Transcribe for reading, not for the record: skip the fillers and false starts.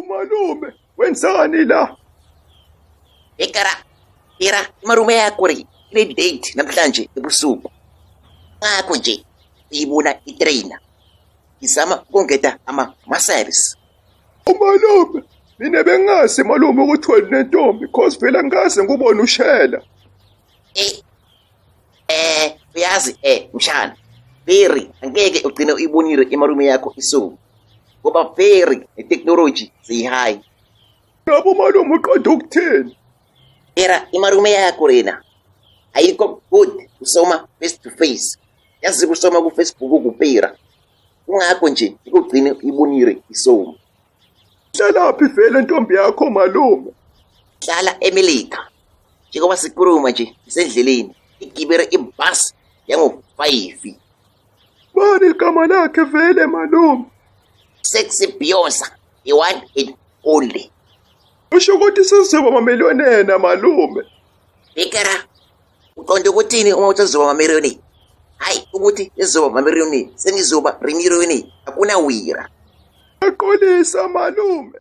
Malume, wenzani la? Era malume yakho le date namhlanje ebusuku. Ngakho nje uyibona itrainer izama ukungeta ama-muscles. Malume, mina bengazi malume ukuthi wena nentombi cause vele ngikaze ngubona ushela. Uyazi mshana, very angeke ugcine uyibonile imalume yakho isuku. Ngoba very technology ziyi-high. Yabo malume uqeda ukuthini? Era imalume yakho lena ayikho good usoma face to face. Yazi kusoma ku-Facebook kuphela. Kungakho nje ikugcine uyibonile isoma. Hlalaphi vele ntombi yakho malume? Hlala eMelika. Njengoba sikhuluma nje isendleleni igibele ibhasi yango-5. Bani igama lakhe vele malume? Sexy Beyonce, the one and only. Usho ukuthi sizoba mamiliyonena malume. Bekara, uqonde ukuthini uma uthi sizoba mamiliyoneni? Hayi ukuthi sizoba mamiliyoneni, senizoba remiliyoneni, akunawira. Aqolisa malume.